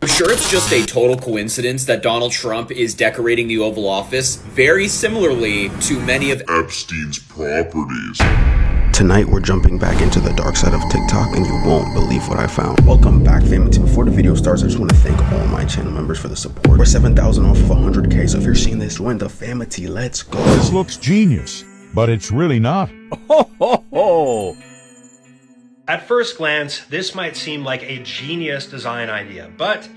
I'm sure it's just a total coincidence that Donald Trump is decorating the Oval Office very similarly to many of Epstein's properties. Tonight we're jumping back into the dark side of TikTok and you won't believe what I found. Welcome back, family. Before the video starts, I just want to thank all my channel members for the support. We're 7,000 off of 100K, so if you're seeing this, join the family. Let's go. This looks genius, but it's really not. Ho, ho, ho. At first glance, this might seem like a genius design idea, but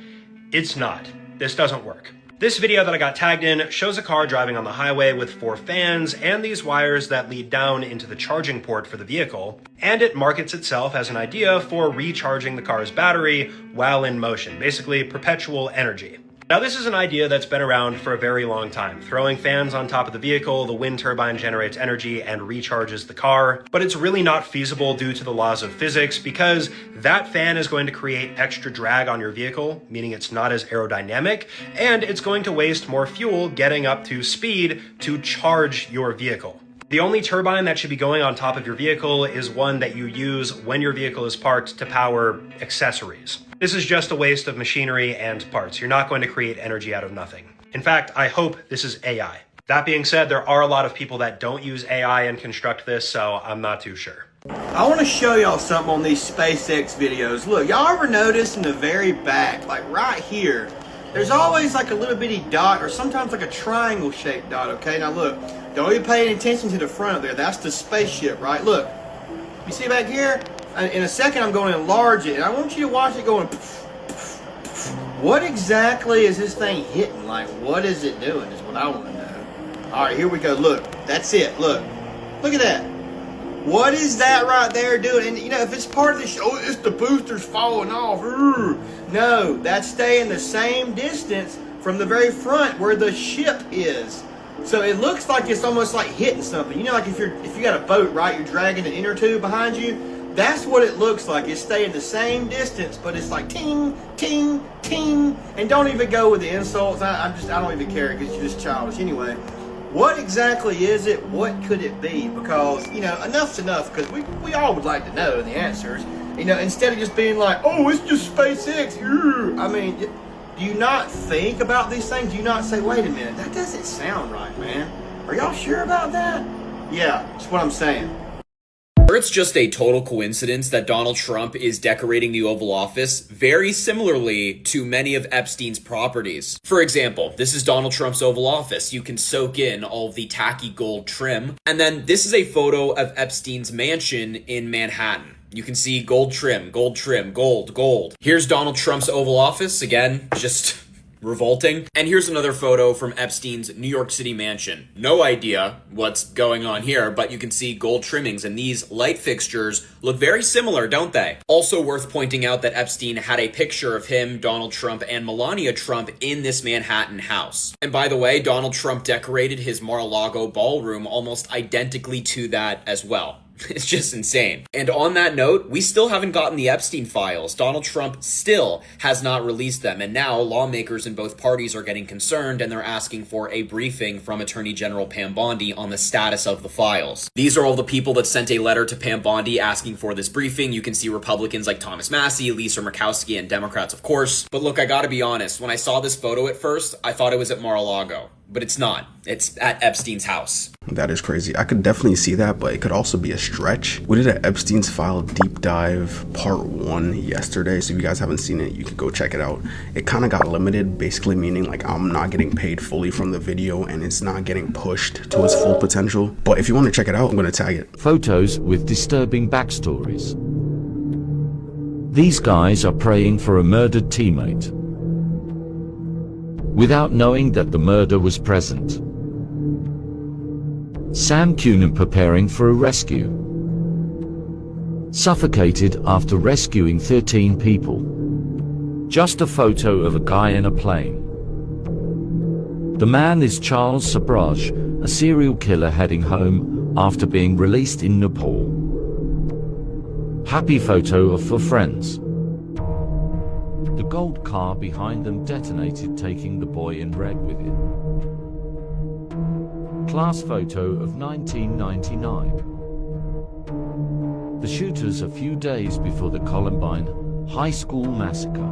it's not. This doesn't work. This video that I got tagged in shows a car driving on the highway with 4 fans and these wires that lead down into the charging port for the vehicle, and it markets itself as an idea for recharging the car's battery while in motion, basically perpetual energy. Now, this is an idea that's been around for a very long time. Throwing fans on top of the vehicle, the wind turbine generates energy and recharges the car, but it's really not feasible due to the laws of physics because that fan is going to create extra drag on your vehicle, meaning it's not as aerodynamic, and it's going to waste more fuel getting up to speed to charge your vehicle. The only turbine that should be going on top of your vehicle is one that you use when your vehicle is parked to power accessories. This is just a waste of machinery and parts. You're not going to create energy out of nothing. In fact, I hope this is AI. That being said, there are a lot of people that don't use AI and construct this, so I'm not too sure. I want to show y'all something on these SpaceX videos. Look, y'all ever notice in the very back, like right here, there's always like a little bitty dot or sometimes like a triangle shaped dot, okay? Now look, don't even pay any attention to the front there. That's the spaceship, right? Look, you see back here? In a second I'm going to enlarge it and I want you to watch it going poof, poof, poof. What exactly is this thing hitting? Like, what is it doing is what I want to know. Alright, here we go. Look, that's it. Look at that. What is that right there doing? And you know, if it's part of the show, it's the boosters falling off. No, that's staying the same distance from the very front where the ship is. So it looks like it's almost like hitting something. You know, like if you got a boat, right? You're dragging an inner tube behind you. That's what it looks like. It's staying the same distance, but it's like ting, ting, ting. And don't even go with the insults. I don't even care because you're just childish. Anyway, what exactly is it? What could it be? Because, you know, enough's enough because we all would like to know the answers. You know, instead of just being like, oh, it's just SpaceX. I mean, do you not think about these things? Do you not say, wait a minute, that doesn't sound right, man? Are y'all sure about that? Yeah, that's what I'm saying. Or it's just a total coincidence that Donald Trump is decorating the Oval Office very similarly to many of Epstein's properties. For example, this is Donald Trump's Oval Office. You can soak in all of the tacky gold trim. And then this is a photo of Epstein's mansion in Manhattan. You can see gold trim, gold trim, gold, gold. Here's Donald Trump's Oval Office. Again, just revolting. And here's another photo from Epstein's New York City mansion. No idea what's going on here, but you can see gold trimmings, and these light fixtures look very similar, don't they? Also worth pointing out that Epstein had a picture of him, Donald Trump, and Melania Trump in this Manhattan house. And by the way, Donald Trump decorated his Mar-a-Lago ballroom almost identically to that as well. It's just insane. And on that note, we still haven't gotten the Epstein files. Donald Trump still has not released them. And now lawmakers in both parties are getting concerned and they're asking for a briefing from Attorney General Pam Bondi on the status of the files. These are all the people that sent a letter to Pam Bondi asking for this briefing. You can see Republicans like Thomas Massie, Lisa Murkowski, and Democrats, of course. But look, I gotta be honest. When I saw this photo at first, I thought it was at Mar-a-Lago. But it's not. It's at Epstein's house. That is crazy. I could definitely see that, but it could also be a stretch. We did an Epstein's File deep dive part 1 yesterday, so if you guys haven't seen it, you can go check it out. It kind of got limited, basically meaning like I'm not getting paid fully from the video and it's not getting pushed to its full potential. But if you want to check it out, I'm going to tag it. Photos with disturbing backstories. These guys are praying for a murdered teammate, without knowing that the murder was present. Sam Cunin preparing for a rescue. Suffocated after rescuing 13 people. Just a photo of a guy in a plane. The man is Charles Sabraj, a serial killer heading home after being released in Nepal. Happy photo for friends. The gold car behind them detonated, taking the boy in red with it. Class photo of 1999. The shooters a few days before the Columbine High School massacre.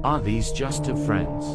Are these just two friends?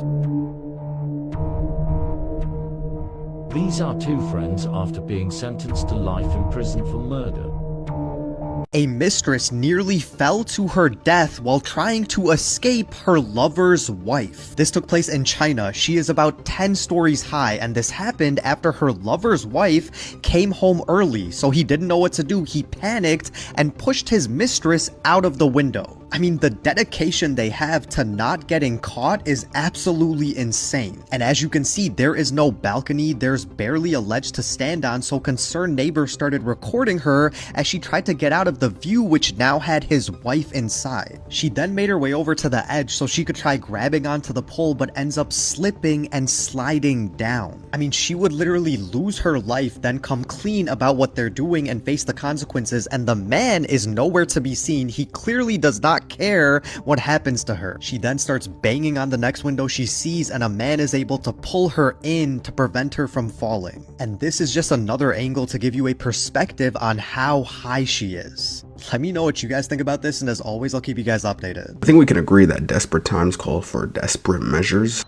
These are two friends after being sentenced to life in prison for murder. A mistress nearly fell to her death while trying to escape her lover's wife. This took place in China. She is about 10 stories high, and this happened after her lover's wife came home early, so he didn't know what to do. He panicked and pushed his mistress out of the window. I mean, the dedication they have to not getting caught is absolutely insane. And as you can see, there is no balcony, there's barely a ledge to stand on, so concerned neighbors started recording her as she tried to get out of the view, which now had his wife inside. She then made her way over to the edge so she could try grabbing onto the pole, but ends up slipping and sliding down. I mean, she would literally lose her life, then come clean about what they're doing and face the consequences, and the man is nowhere to be seen. He clearly does not care what happens to her. She then starts banging on the next window she sees, and a man is able to pull her in to prevent her from falling. And this is just another angle to give you a perspective on how high she is. Let me know what you guys think about this, and as always, I'll keep you guys updated. I think we can agree that desperate times call for desperate measures.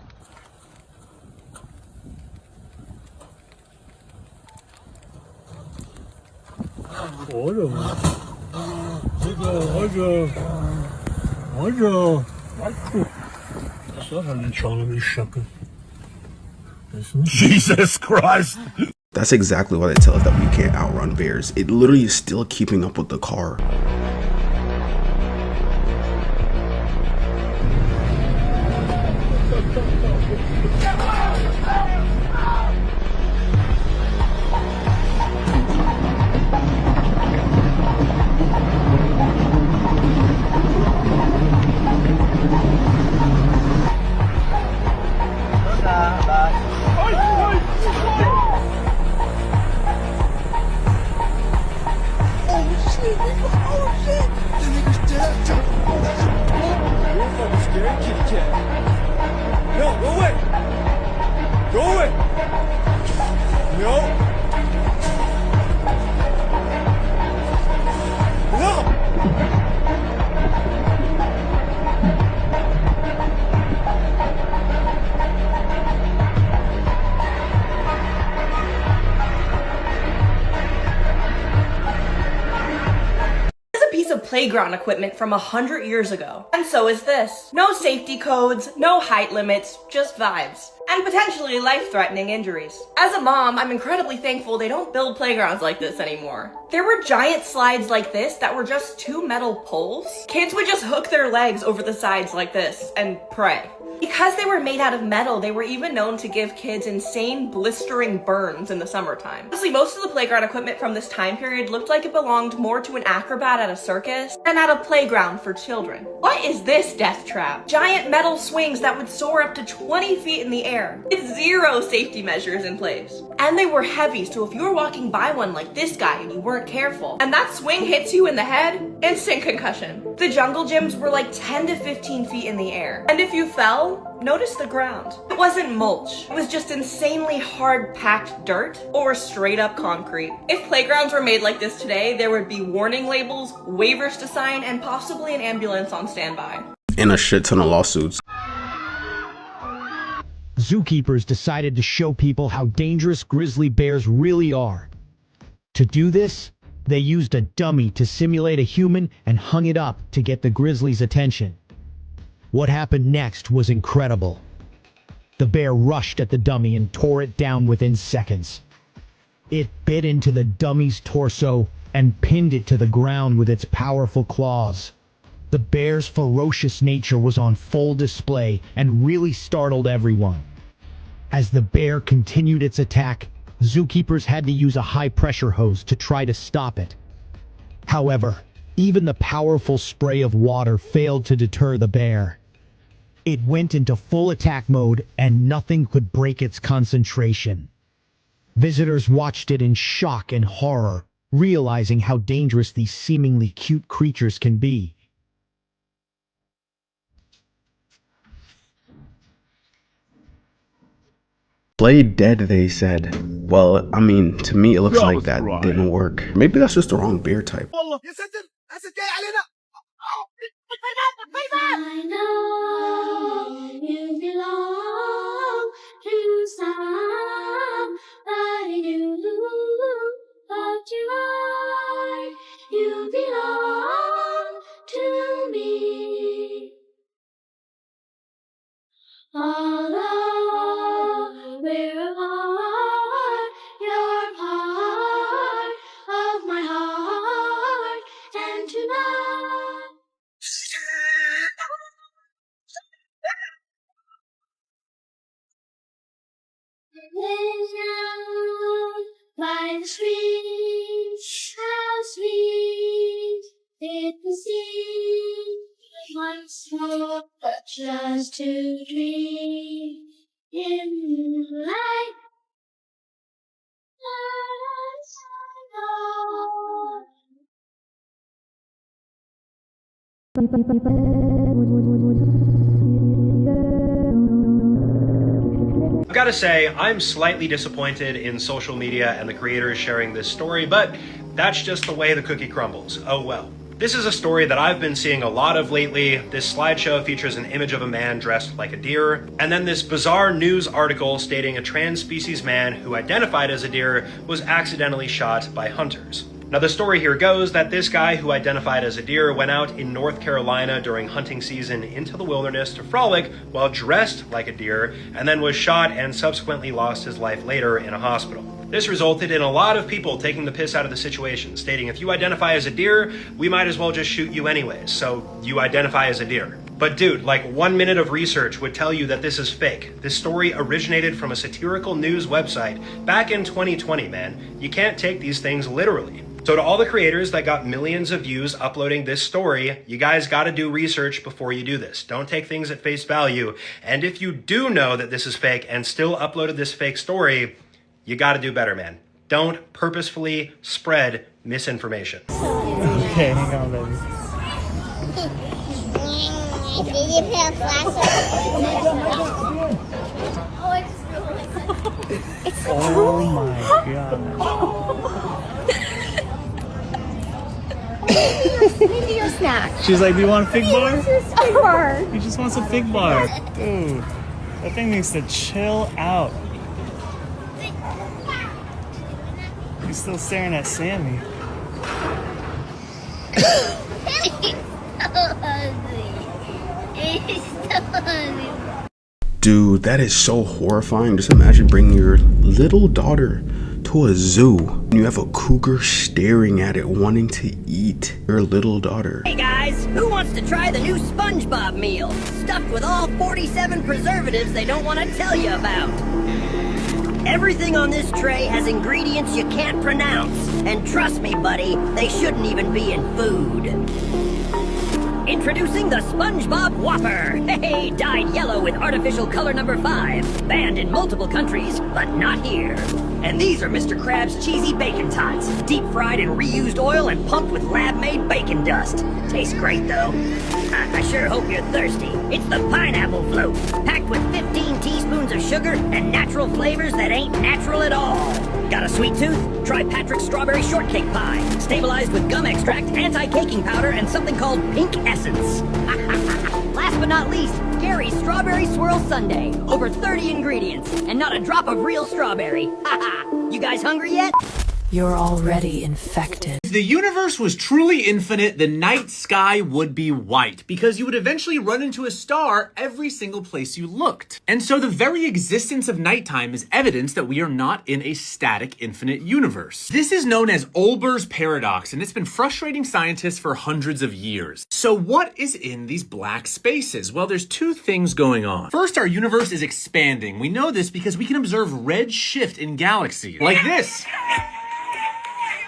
Jesus Christ! That's exactly why they tell us that we can't outrun bears. It literally is still keeping up with the car. Playground equipment from 100 years ago. And so is this. No safety codes, no height limits, just vibes. And potentially life-threatening injuries. As a mom, I'm incredibly thankful they don't build playgrounds like this anymore. There were giant slides like this that were just 2 metal poles. Kids would just hook their legs over the sides like this and pray. Because they were made out of metal, they were even known to give kids insane blistering burns in the summertime. Honestly, most of the playground equipment from this time period looked like it belonged more to an acrobat at a circus than at a playground for children. What is this death trap? Giant metal swings that would soar up to 20 feet in the air, with 0 safety measures in place. And they were heavy, so if you were walking by one like this guy and you weren't careful, and that swing hits you in the head, instant concussion. The jungle gyms were like 10 to 15 feet in the air, and if you fell, notice the ground. It wasn't mulch. It was just insanely hard packed dirt or straight up concrete. If playgrounds were made like this today, there would be warning labels, waivers to sign, and possibly an ambulance on standby. And a shit ton of lawsuits. Zookeepers decided to show people how dangerous grizzly bears really are. To do this, they used a dummy to simulate a human and hung it up to get the grizzly's attention. What happened next was incredible. The bear rushed at the dummy and tore it down within seconds. It bit into the dummy's torso and pinned it to the ground with its powerful claws. The bear's ferocious nature was on full display and really startled everyone. As the bear continued its attack, zookeepers had to use a high-pressure hose to try to stop it. However, even the powerful spray of water failed to deter the bear. It went into full attack mode, and nothing could break its concentration. Visitors watched it in shock and horror, realizing how dangerous these seemingly cute creatures can be. Play dead, they said. Well, I mean, to me, it looks like that didn't work. Maybe that's just the wrong bear type. I know. By the stream, how sweet it will seem once more, just to dream in light. I've got to say, I'm slightly disappointed in social media and the creators sharing this story, but that's just the way the cookie crumbles. Oh well. This is a story that I've been seeing a lot of lately. This slideshow features an image of a man dressed like a deer, and then this bizarre news article stating a trans-species man who identified as a deer was accidentally shot by hunters. Now the story here goes that this guy who identified as a deer went out in North Carolina during hunting season into the wilderness to frolic while dressed like a deer, and then was shot and subsequently lost his life later in a hospital. This resulted in a lot of people taking the piss out of the situation, stating if you identify as a deer, we might as well just shoot you anyways, so you identify as a deer. But dude, like 1 minute of research would tell you that this is fake. This story originated from a satirical news website back in 2020, man. You can't take these things literally. So to all the creators that got millions of views uploading this story, you guys gotta do research before you do this. Don't take things at face value. And if you do know that this is fake and still uploaded this fake story, you gotta do better, man. Don't purposefully spread misinformation. Okay, hang on, baby. Did you put a flashlight? Oh my god. Maybe your snack. She's like, do you want a fig bar? Just a fig bar. He just wants a fig bar. Dude, that thing needs to chill out. He's still staring at Sammy. Dude, that is so horrifying. Just imagine bringing your little daughter to a zoo and you have a cougar staring at it wanting to eat your little daughter. Hey guys, who wants to try the new SpongeBob meal? Stuffed with all 47 preservatives they don't want to tell you about. Everything on this tray has ingredients you can't pronounce. And trust me, buddy, they shouldn't even be in food. Introducing the SpongeBob Whopper! Hey, dyed yellow with artificial color number 5. Banned in multiple countries, but not here. And these are Mr. Krabs' cheesy bacon tots. Deep fried in reused oil and pumped with lab-made bacon dust. Tastes great, though. I sure hope you're thirsty. It's the pineapple float, packed with 15 teaspoons of sugar and natural flavors that ain't natural at all. Got a sweet tooth? Try Patrick's Strawberry Shortcake Pie, stabilized with gum extract, anti-caking powder, and something called pink essence. Last but not least, Gary's Strawberry Swirl Sundae. Over 30 ingredients, and not a drop of real strawberry. Haha! You guys hungry yet? You're already infected. If the universe was truly infinite, the night sky would be white, because you would eventually run into a star every single place you looked. And so the very existence of nighttime is evidence that we are not in a static, infinite universe. This is known as Olber's paradox, and it's been frustrating scientists for hundreds of years. So what is in these black spaces? Well, there's two things going on. First, our universe is expanding. We know this because we can observe red shift in galaxies, like this.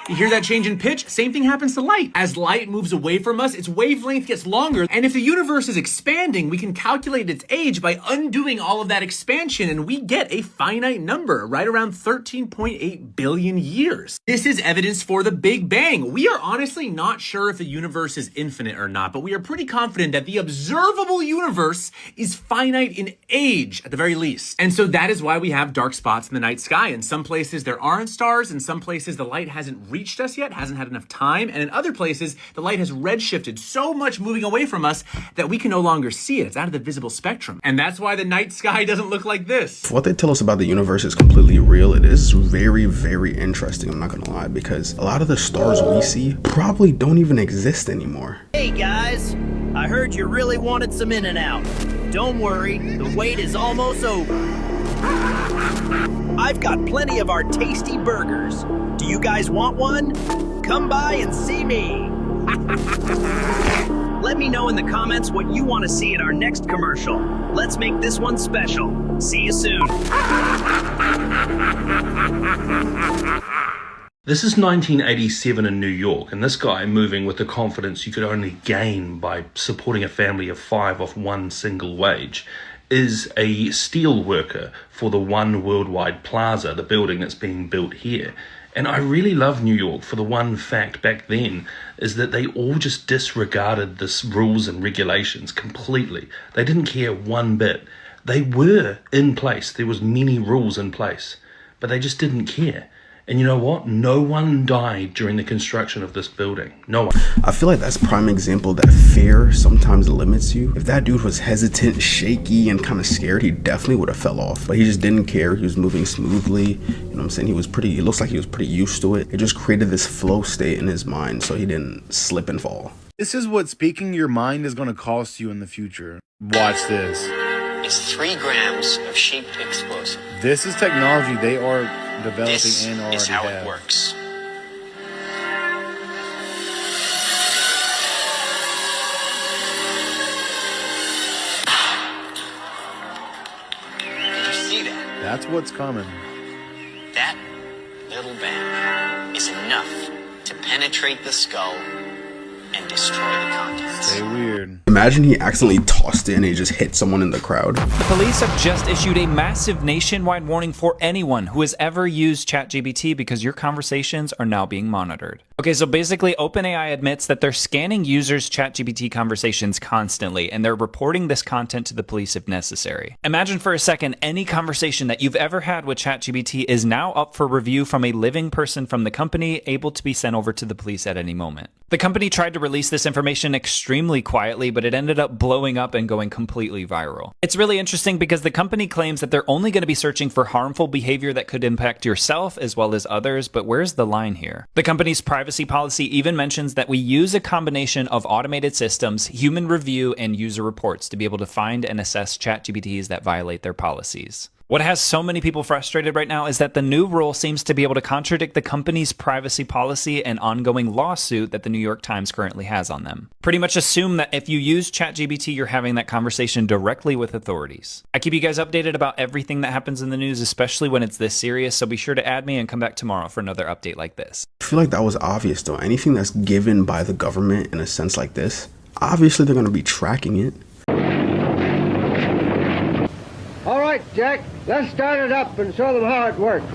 You hear that change in pitch? Same thing happens to light. As light moves away from us, its wavelength gets longer. And if the universe is expanding, we can calculate its age by undoing all of that expansion, and we get a finite number, right around 13.8 billion years. This is evidence for the Big Bang. We are honestly not sure if the universe is infinite or not, but we are pretty confident that the observable universe is finite in age, at the very least. And so that is why we have dark spots in the night sky. In some places there aren't stars, in some places the light hasn't reached us yet, hasn't had enough time, and in other places the light has redshifted so much moving away from us that we can no longer see it. It's out of the visible spectrum. And that's why the night sky doesn't look like this. If what they tell us about the universe is completely real, it is very, very interesting, I'm not gonna lie, because a lot of the stars we see probably don't even exist anymore. Hey guys, I heard you really wanted some In-N-Out. Don't worry, the wait is almost over. I've got plenty of our tasty burgers. Do you guys want one? Come by and see me. Let me know in the comments what you want to see in our next commercial. Let's make this one special. See you soon. This is 1987 in New York, and this guy, moving with the confidence you could only gain by supporting a family of 5 off one single wage, is a steel worker for the One Worldwide Plaza, the building that's being built here. And I really love New York for the one fact back then is that they all just disregarded this rules and regulations completely. They didn't care one bit. They were in place. There was many rules in place, but they just didn't care. And you know what? No one died during the construction of this building. No one. I feel like that's a prime example that fear sometimes limits you. If that dude was hesitant, shaky, and kind of scared, he definitely would have fell off. But he just didn't care. He was moving smoothly. You know what I'm saying? It looks like he was pretty used to it. It just created this flow state in his mind so he didn't slip and fall. This is what speaking your mind is going to cost you in the future. Watch this. It's 3 grams of shaped explosive. This is technology they are developing This and already is how have. it works. Did you see that? That's what's coming. That little bang is enough to penetrate the skull and destroy the contents. Stay weird. Imagine he accidentally tossed it and it just hit someone in the crowd. The police have just issued a massive nationwide warning for anyone who has ever used ChatGPT because your conversations are now being monitored. Okay, so basically OpenAI admits that they're scanning users' ChatGPT conversations constantly, and they're reporting this content to the police if necessary. Imagine for a second any conversation that you've ever had with ChatGPT is now up for review from a living person from the company, able to be sent over to the police at any moment. The company tried to release this information extremely quietly, but it ended up blowing up and going completely viral. It's really interesting because the company claims that they're only going to be searching for harmful behavior that could impact yourself as well as others, but where's the line here? The company's privacy policy even mentions that we use a combination of automated systems, human review, and user reports to be able to find and assess ChatGPTs that violate their policies. What has so many people frustrated right now is that the new rule seems to be able to contradict the company's privacy policy and ongoing lawsuit that the New York Times currently has on them. Pretty much assume that if you use ChatGPT, you're having that conversation directly with authorities. I keep you guys updated about everything that happens in the news, especially when it's this serious, so be sure to add me and come back tomorrow for another update like this. I feel like that was obvious though. Anything that's given by the government in a sense like this, obviously they're going to be tracking it. All right, Jack, let's start it up and show them how it works.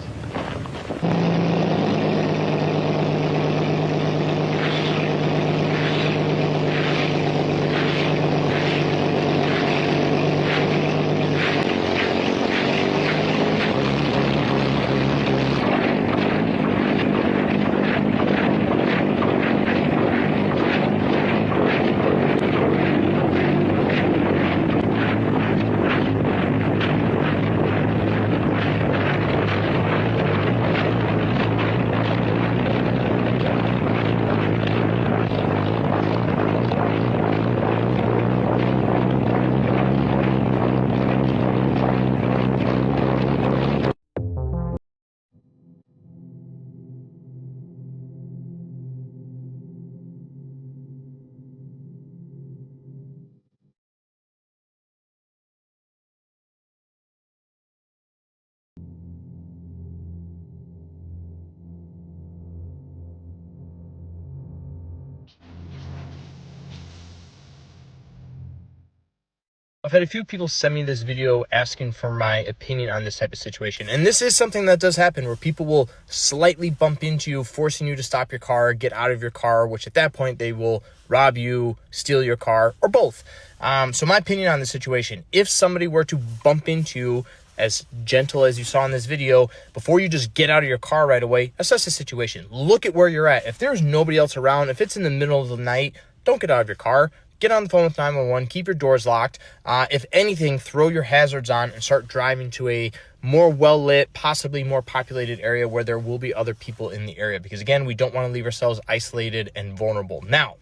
I've had a few people send me this video asking for my opinion on this type of situation. And this is something that does happen where people will slightly bump into you, forcing you to stop your car, get out of your car, which at that point they will rob you, steal your car, or both. So my opinion on the situation, if somebody were to bump into you, as gentle as you saw in this video, before you just get out of your car right away, assess the situation. Look at where you're at. If there's nobody else around, if it's in the middle of the night, don't get out of your car. Get on the phone with 911, keep your doors locked. If anything, throw your hazards on and start driving to a more well-lit, possibly more populated area where there will be other people in the area. Because again, we don't want to leave ourselves isolated and vulnerable. Now,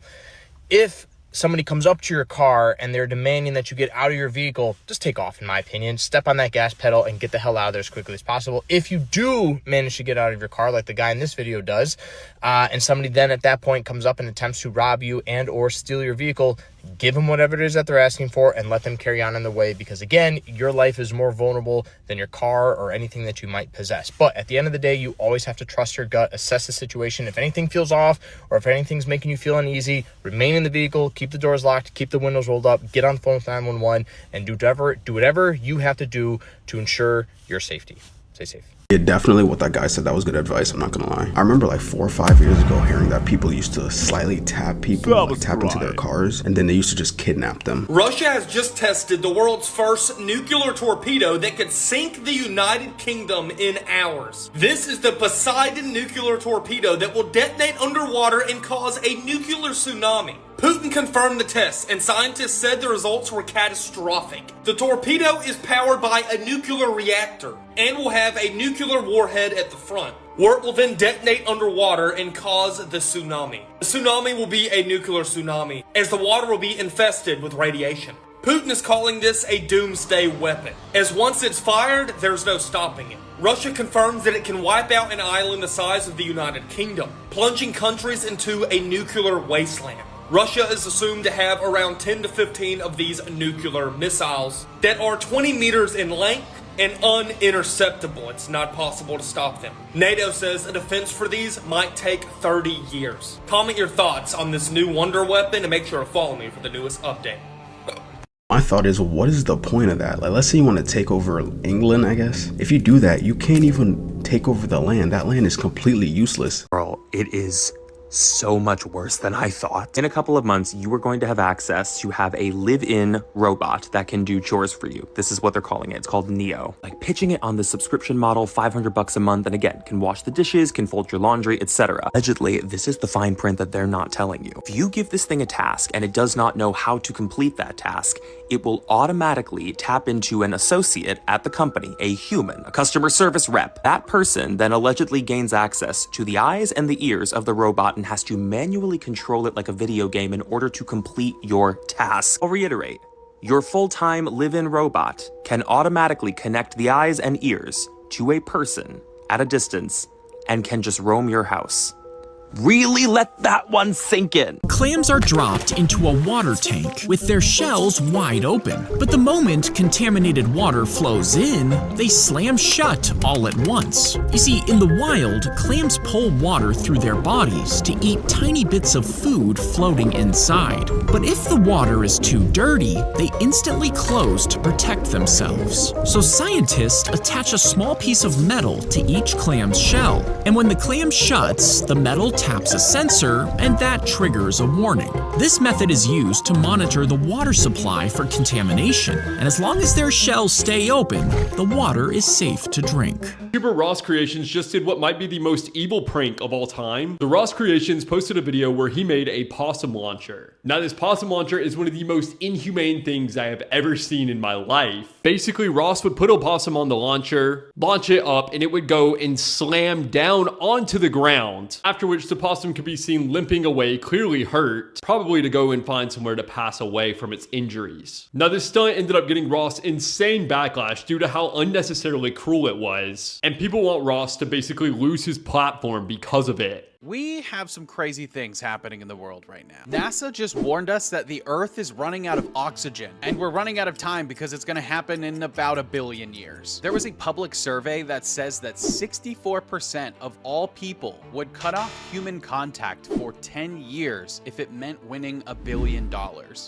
if somebody comes up to your car and they're demanding that you get out of your vehicle, just take off, in my opinion. Step on that gas pedal and get the hell out of there as quickly as possible. If you do manage to get out of your car, like the guy in this video does, and somebody then at that point comes up and attempts to rob you and or steal your vehicle, give them whatever it is that they're asking for and let them carry on in the way, because again, your life is more vulnerable than your car or anything that you might possess. But at the end of the day, you always have to trust your gut, assess the situation. If anything feels off or if anything's making you feel uneasy, remain in the vehicle, keep the doors locked, keep the windows rolled up, get on the phone with 911, and do whatever you have to do to ensure your safety. Stay safe. Yeah, definitely what that guy said, that was good advice, I'm not gonna lie. I remember like 4 or 5 years ago hearing that people used to slightly tap people, like tap into their cars, and then they used to just kidnap them. Russia has just tested the world's first nuclear torpedo that could sink the United Kingdom in hours. This is the Poseidon nuclear torpedo that will detonate underwater and cause a nuclear tsunami. Putin confirmed the tests, and scientists said the results were catastrophic. The torpedo is powered by a nuclear reactor and will have a nuclear warhead at the front, where it will then detonate underwater and cause the tsunami. The tsunami will be a nuclear tsunami, as the water will be infested with radiation. Putin is calling this a doomsday weapon, as once it's fired, there's no stopping it. Russia confirms that it can wipe out an island the size of the United Kingdom, plunging countries into a nuclear wasteland. Russia is assumed to have around 10 to 15 of these nuclear missiles that are 20 meters in length and uninterceptable. It's not possible to stop them. NATO says a defense for these might take 30 years. Comment your thoughts on this new wonder weapon and make sure to follow me for the newest update. My thought is, what is the point of that? Like, let's say you want to take over England, I guess. If you do that, you can't even take over the land. That land is completely useless. Bro, it is so much worse than I thought. In a couple of months, you are going to have access to have a live-in robot that can do chores for you. This is what they're calling it. It's called Neo. Like pitching it on the subscription model, $500 a month, and again, can wash the dishes, can fold your laundry, etc. Allegedly, this is the fine print that they're not telling you. If you give this thing a task and it does not know how to complete that task, it will automatically tap into an associate at the company, a human, a customer service rep. That person then allegedly gains access to the eyes and the ears of the robot and has to manually control it like a video game in order to complete your task. I'll reiterate, your full-time live-in robot can automatically connect the eyes and ears to a person at a distance and can just roam your house. Really let that one sink in. Clams are dropped into a water tank with their shells wide open. But the moment contaminated water flows in, they slam shut all at once. You see, in the wild, clams pull water through their bodies to eat tiny bits of food floating inside. But if the water is too dirty, they instantly close to protect themselves. So scientists attach a small piece of metal to each clam's shell. And when the clam shuts, the metal taps a sensor, and that triggers a warning. This method is used to monitor the water supply for contamination, and as long as their shells stay open, the water is safe to drink. YouTuber Ross Creations just did what might be the most evil prank of all time. The Ross Creations posted a video where he made a possum launcher. Now this possum launcher is one of the most inhumane things I have ever seen in my life. Basically, Ross would put a possum on the launcher, launch it up, and it would go and slam down onto the ground, after which the possum could be seen limping away, clearly hurt, probably to go and find somewhere to pass away from its injuries. Now this stunt ended up getting Ross insane backlash due to how unnecessarily cruel it was, and people want Ross to basically lose his platform because of it. We have some crazy things happening in the world right now. NASA just warned us that the Earth is running out of oxygen, and we're running out of time because it's gonna happen in about 1 billion years. There was a public survey that says that 64% of all people would cut off human contact for 10 years if it meant winning $1 billion.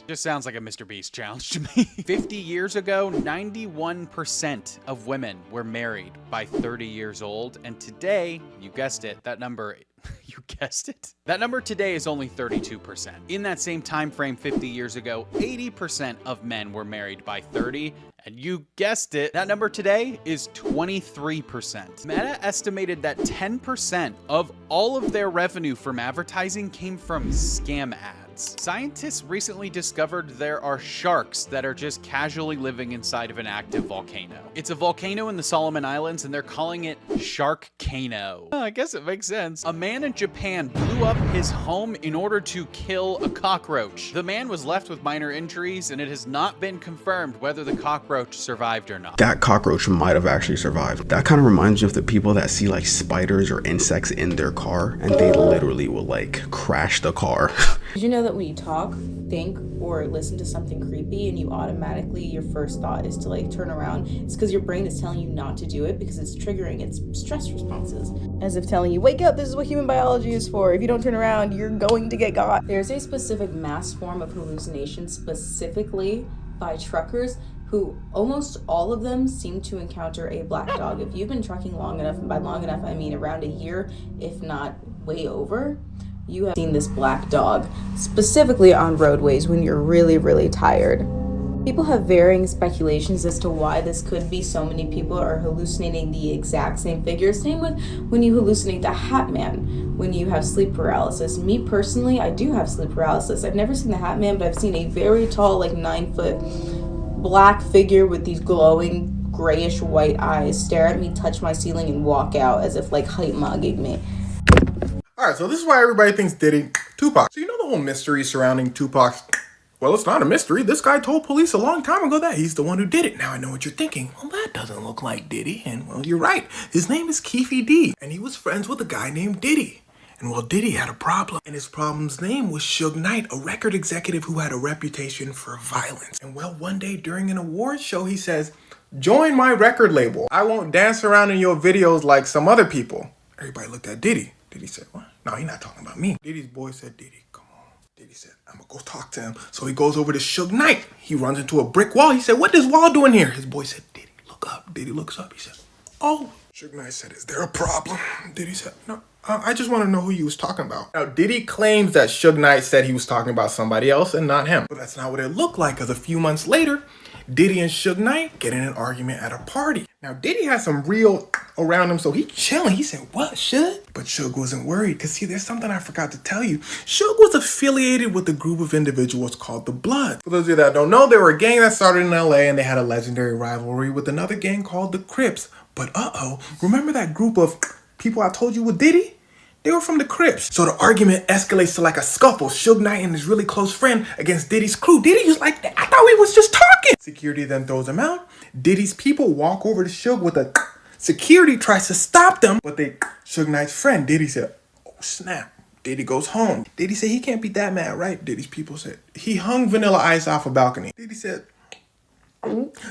Just sounds like a Mr. Beast challenge to me. 50 years ago, 91% of women were married by 30 years old, and today, you guessed it, that number you guessed it. That number today is only 32%. In that same time frame 50 years ago, 80% of men were married by 30, and you guessed it, that number today is 23%. Meta estimated that 10% of all of their revenue from advertising came from scam ads. Scientists recently discovered there are sharks that are just casually living inside of an active volcano. It's a volcano in the Solomon Islands, and they're calling it Sharkcano. I guess it makes sense. A man in Japan blew up his home in order to kill a cockroach. The man was left with minor injuries, and it has not been confirmed whether the cockroach survived or not. That cockroach might have actually survived. That kind of reminds me of the people that see like spiders or insects in their car, and they literally will like crash the car Did you know that when you talk, think, or listen to something creepy and you automatically, your first thought is to like turn around? It's because your brain is telling you not to do it because it's triggering its stress responses. As if telling you, wake up, this is what human biology is for. If you don't turn around, you're going to get got. There's a specific mass form of hallucination specifically by truckers who almost all of them seem to encounter a black dog. If you've been trucking long enough, and by long enough I mean around a year, if not way over, you have seen this black dog, specifically on roadways when you're really, really tired. People have varying speculations as to why this could be. So many people are hallucinating the exact same figure. Same with when you hallucinate the Hat Man, when you have sleep paralysis. Me personally, I do have sleep paralysis. I've never seen the Hat Man, but I've seen a very tall, like 9-foot black figure with these glowing grayish white eyes stare at me, touch my ceiling, and walk out as if like hype mugging me. Alright, so this is why everybody thinks Diddy Tupac. So you know the whole mystery surrounding Tupac's... Well, it's not a mystery. This guy told police a long time ago that he's the one who did it. Now I know what you're thinking. Well, that doesn't look like Diddy. And well, you're right. His name is Keffe D. And he was friends with a guy named Diddy. And well, Diddy had a problem. And his problem's name was Suge Knight, a record executive who had a reputation for violence. And well, one day during an awards show, he says, "Join my record label. I won't dance around in your videos like some other people." Everybody looked at Diddy. Diddy said, "What? No, you're not talking about me." Diddy's boy said, "Diddy, come on." Diddy said, "I'm gonna go talk to him." So he goes over to Suge Knight. He runs into a brick wall. He said, "What this wall doing here?" His boy said, "Diddy, look up." Diddy looks up. He said, "Oh." Suge Knight said, "Is there a problem?" Diddy said, "No, I just want to know who you was talking about." Now, Diddy claims that Suge Knight said he was talking about somebody else and not him. But that's not what it looked like, because a few months later, Diddy and Suge Knight get in an argument at a party. Now, Diddy has some real around him, so he chilling. He said, "What, Suge?" But Suge wasn't worried, because see, there's something I forgot to tell you. Suge was affiliated with a group of individuals called the Bloods. For those of you that don't know, they were a gang that started in LA, and they had a legendary rivalry with another gang called the Crips. But remember that group of people I told you with Diddy? They were from the Crips. So the argument escalates to like a scuffle. Suge Knight and his really close friend against Diddy's crew. Diddy was like, "I thought we was just talking." Security then throws him out. Diddy's people walk over to Suge with a... Security tries to stop them, but Suge Knight's friend, Diddy said, "Oh snap." Diddy goes home. Diddy said he can't be that mad, right? Diddy's people said, he hung Vanilla Ice off a balcony. Diddy said,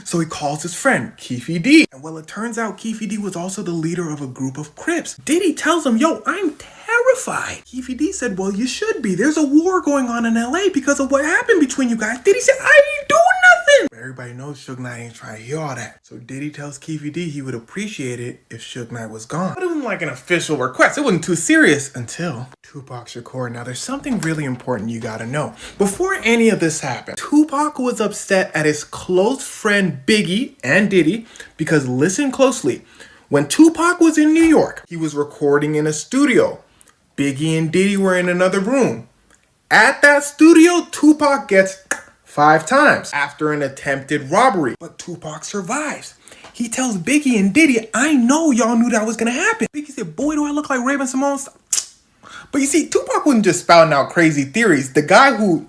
so he calls his friend, Keffe D. And well, it turns out Keffe D was also the leader of a group of Crips. Diddy tells him, "Yo, I'm terrified." Keffe D said, "Well, you should be. There's a war going on in LA because of what happened between you guys." Diddy said, "I ain't doing nothing." But everybody knows Suge Knight ain't trying to hear all that. So Diddy tells Keffe D he would appreciate it if Suge Knight was gone. But it wasn't like an official request. It wasn't too serious until Tupac Shakur. Now, there's something really important you gotta know. Before any of this happened, Tupac was upset at his close friend Biggie and Diddy because, listen closely, when Tupac was in New York, he was recording in a studio. Biggie and Diddy were in another room. At that studio, Tupac gets 5 times after an attempted robbery, but Tupac survives. He tells Biggie and Diddy, "I know y'all knew that was gonna happen." Biggie said, "Boy, do I look like Raven Simone." But you see, Tupac wasn't just spouting out crazy theories. The guy who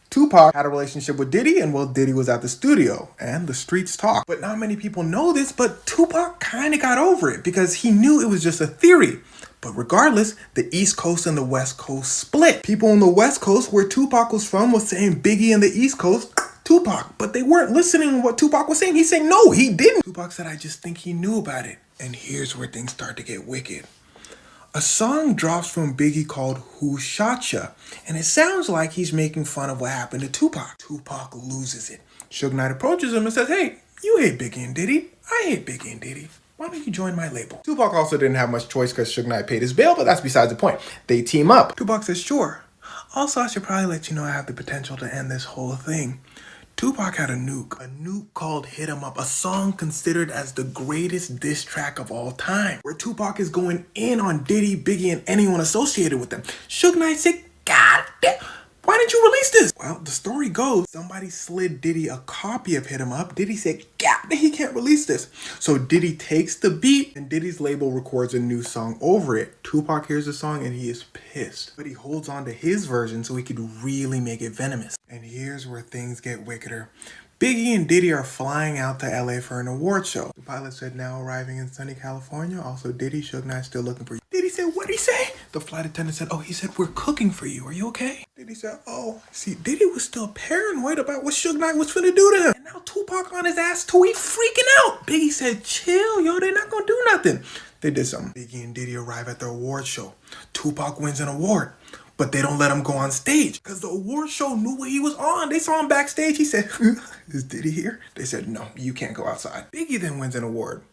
Tupac had a relationship with Diddy, and well, Diddy was at the studio, and the streets talk. But not many people know this, but Tupac kind of got over it because he knew it was just a theory. But regardless, the East Coast and the West Coast split. People on the West Coast, where Tupac was from, was saying Biggie, and the East Coast, Tupac. But they weren't listening to what Tupac was saying. He said, "No, he didn't." Tupac said, "I just think he knew about it." And here's where things start to get wicked. A song drops from Biggie called "Who Shot Ya?" And it sounds like he's making fun of what happened to Tupac. Tupac loses it. Suge Knight approaches him and says, "Hey, you hate Biggie and Diddy. I hate Biggie and Diddy. Why don't you join my label?" Tupac also didn't have much choice because Suge Knight paid his bail, but that's besides the point. They team up. Tupac says, "Sure. Also, I should probably let you know I have the potential to end this whole thing." Tupac had a nuke called "Hit 'Em Up," a song considered as the greatest diss track of all time, where Tupac is going in on Diddy, Biggie, and anyone associated with them. Suge Knight said, "God damn, why didn't you release this?" Well, the story goes, somebody slid Diddy a copy of "Hit 'Em Up." Diddy said, "God, he can't release this." So Diddy takes the beat, and Diddy's label records a new song over it. Tupac hears the song, and he is pissed. But he holds on to his version so he could really make it venomous. And here's where things get wickeder. Biggie and Diddy are flying out to LA for an award show. The pilot said, "Now arriving in sunny California. Also, Diddy, Suge Knight still looking for you." Diddy said, what'd he say? The flight attendant said, oh, he said, we're cooking for you. Are you okay? Diddy said, oh. See, Diddy was still paranoid about what Suge Knight was finna do to him. And now Tupac on his ass too, he freaking out. Biggie said, chill, yo, they're not gonna do nothing. They did something. Biggie and Diddy arrive at the award show. Tupac wins an award, but they don't let him go on stage because the award show knew what he was on. They saw him backstage. He said, is Diddy here? They said, no, you can't go outside. Biggie then wins an award.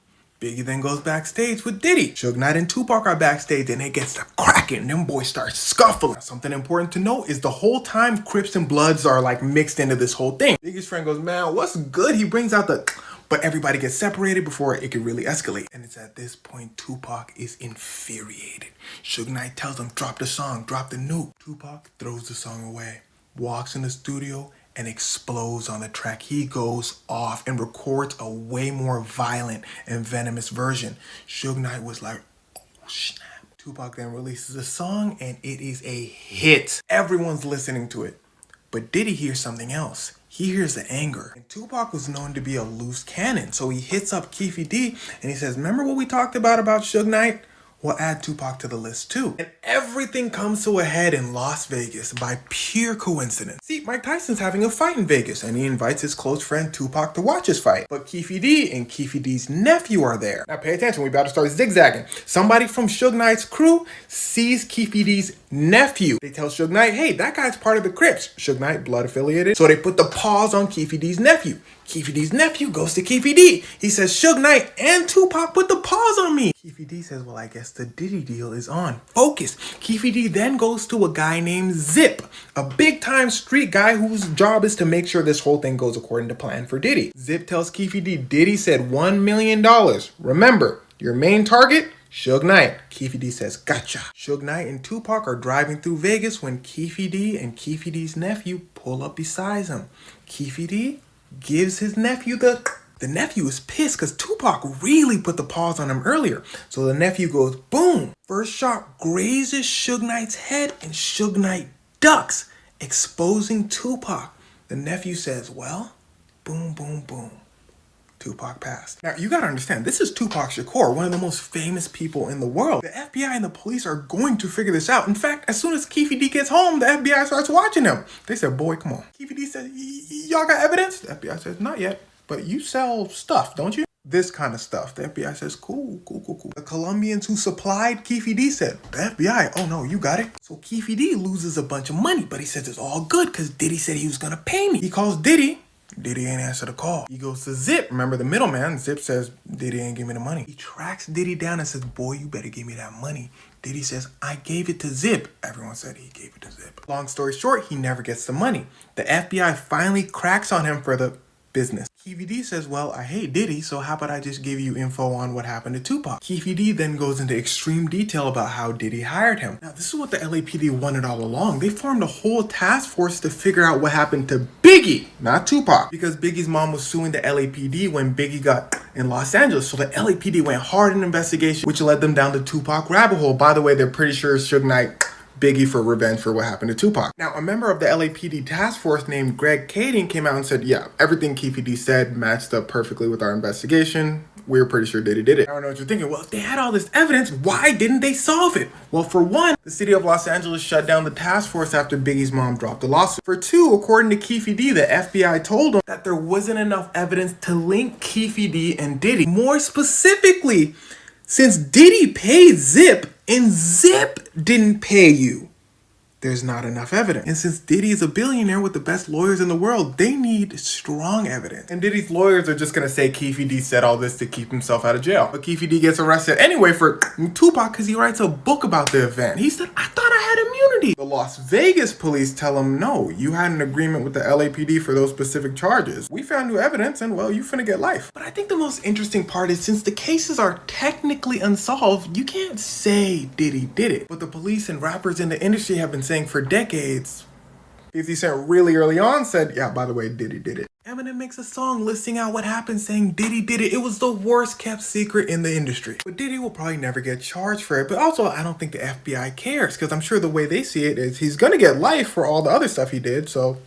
Biggie then goes backstage with Diddy. Suge Knight and Tupac are backstage and it gets to cracking. Them boys start scuffling. Now, something important to note is the whole time Crips and Bloods are like mixed into this whole thing. Biggie's friend goes, man, what's good? He brings out the... But everybody gets separated before it could really escalate. And it's at this point Tupac is infuriated. Suge Knight tells him, drop the song, drop the nuke. Tupac throws the song away, walks in the studio, and explodes on the track. He goes off and records a way more violent and venomous version. Suge Knight was like, oh snap. Tupac then releases a song and it is a hit. Everyone's listening to it. But Diddy hears something else. He hears the anger. And Tupac was known to be a loose cannon. So he hits up Keefe D and he says, remember what we talked about Suge Knight? We'll add Tupac to the list too. And everything comes to a head in Las Vegas by pure coincidence. See, Mike Tyson's having a fight in Vegas and he invites his close friend Tupac to watch his fight. But Keefe D and Keefe D's nephew are there. Now pay attention, we about to start zigzagging. Somebody from Suge Knight's crew sees Keefe D's nephew. They tell Suge Knight, hey, that guy's part of the Crips. Suge Knight, blood affiliated. So they put the pause on Keefe D's nephew. Keefe D's nephew goes to Keefe D. He says, Suge Knight and Tupac put the pause on me. Keefe D says, well, I guess the Diddy deal is on. Focus. Keefe D then goes to a guy named Zip, a big time street guy whose job is to make sure this whole thing goes according to plan for Diddy. Zip tells Keefe D, Diddy said $1 million. Remember, your main target, Suge Knight. Keefe D says, gotcha. Suge Knight and Tupac are driving through Vegas when Keefe D and Keefe D's nephew pull up beside him. Keefe D gives his nephew the nephew is pissed because Tupac really put the pause on him earlier. So the nephew goes, boom. First shot grazes Suge Knight's head and Suge Knight ducks, exposing Tupac. The nephew says, well, boom, boom, boom. Tupac passed. Now, you gotta understand, this is Tupac Shakur, one of the most famous people in the world. The FBI and the police are going to figure this out. In fact, as soon as Keefe D gets home, the FBI starts watching him. They said, boy, come on. Keefe D said, y'all got evidence? The FBI says, not yet, but you sell stuff, don't you? This kind of stuff. The FBI says, cool. The Colombians who supplied Keefe D said, the FBI, oh no, you got it. So Keefe D loses a bunch of money, but he says it's all good because Diddy said he was gonna pay me. He calls Diddy. Diddy ain't answer the call. He goes to Zip. Remember the middleman? Zip says, Diddy ain't give me the money. He tracks Diddy down and says, boy, you better give me that money. Diddy says, I gave it to Zip. Everyone said he gave it to Zip. Long story short, he never gets the money. The FBI finally cracks on him for the business. Keefe D says, well, I hate Diddy, so how about I just give you info on what happened to Tupac? Keefe D then goes into extreme detail about how Diddy hired him. Now, this is what the LAPD wanted all along. They formed a whole task force to figure out what happened to Biggie, not Tupac, because Biggie's mom was suing the LAPD when Biggie got in Los Angeles. So the LAPD went hard in investigation, which led them down the Tupac rabbit hole. By the way, they're pretty sure Suge Knight Biggie for revenge for what happened to Tupac. Now, a member of the LAPD task force named Greg Kading came out and said, yeah, everything Keefe D said matched up perfectly with our investigation. We're pretty sure Diddy did it. I don't know what you're thinking. Well, if they had all this evidence, why didn't they solve it? Well, for one, the city of Los Angeles shut down the task force after Biggie's mom dropped the lawsuit. For two, according to Keefe D, the FBI told him that there wasn't enough evidence to link Keefe D and Diddy. More specifically, since Diddy paid Zip and Zip didn't pay you, there's not enough evidence. And since Diddy is a billionaire with the best lawyers in the world, they need strong evidence. And Diddy's lawyers are just gonna say Keefe D said all this to keep himself out of jail. But Keefe D gets arrested anyway for Tupac because he writes a book about the event. He said, I thought I had immunity. The Las Vegas police tell him, no, you had an agreement with the LAPD for those specific charges. We found new evidence and, well, you finna get life. But I think the most interesting part is since the cases are technically unsolved, you can't say Diddy did it. But the police and rappers in the industry have been saying for decades. 50 Cent really early on said, yeah, by the way, Diddy did it. Eminem makes a song listing out what happened saying Diddy did it. It was the worst kept secret in the industry. But Diddy will probably never get charged for it. But also, I don't think the FBI cares because I'm sure the way they see it is he's gonna get life for all the other stuff he did. So,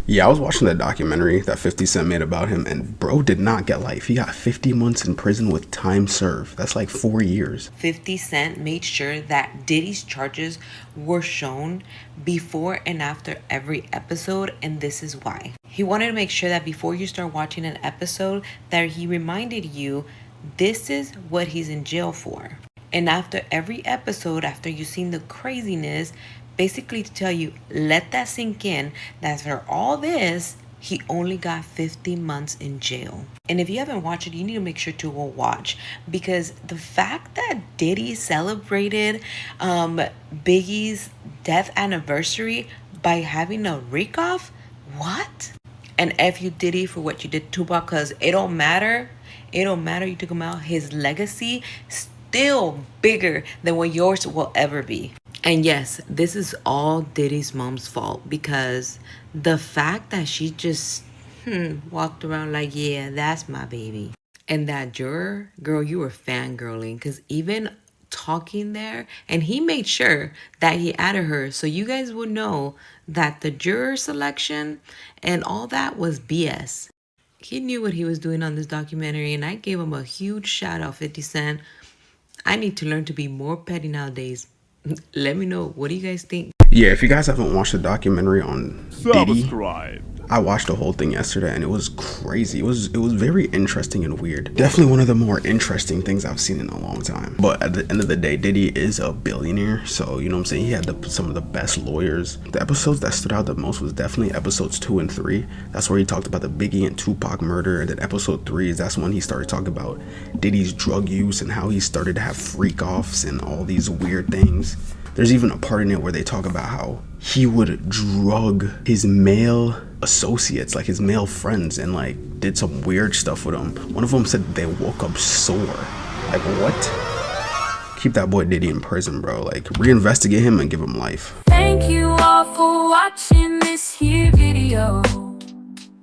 Yeah, I was watching the documentary that 50 Cent made about him, and bro did not get life. He got 50 months in prison with time served. That's like 4 years. 50 Cent made sure that Diddy's charges were shown before and after every episode, and this is why. He wanted to make sure that before you start watching an episode, that he reminded you this is what he's in jail for. And after every episode, after you've seen the craziness, basically to tell you, let that sink in, that for all this, he only got 50 months in jail. And if you haven't watched it, you need to make sure to go watch, because the fact that Diddy celebrated Biggie's death anniversary by having a rake-off, what? And F you Diddy for what you did to Tupac, because it don't matter. It don't matter, you took him out. His legacy still bigger than what yours will ever be. And yes, this is all Diddy's mom's fault, because the fact that she just walked around like, yeah, that's my baby. And that juror, girl, you were fangirling, because even talking there, and he made sure that he added her so you guys would know that the juror selection and all that was BS. He knew what he was doing on this documentary, and I gave him a huge shout out, 50 Cent. I need to learn to be more petty nowadays. Let me know, what do you guys think? Yeah, if you guys haven't watched the documentary on Diddy, I watched the whole thing yesterday, and it was crazy. It was very interesting and weird. Definitely one of the more interesting things I've seen in a long time. But at the end of the day, Diddy is a billionaire, so you know what I'm saying? He had some of the best lawyers. The episodes that stood out the most was definitely episodes 2 and 3. That's where he talked about the Biggie and Tupac murder. And then episode 3 is that's when he started talking about Diddy's drug use and how he started to have freak-offs and all these weird things. There's even a part in it where they talk about how he would drug his male associates, like his male friends, and like did some weird stuff with them. One of them said they woke up sore. Like, what? Keep that boy Diddy in prison, bro. Like, reinvestigate him and give him life. Thank you all for watching this here video.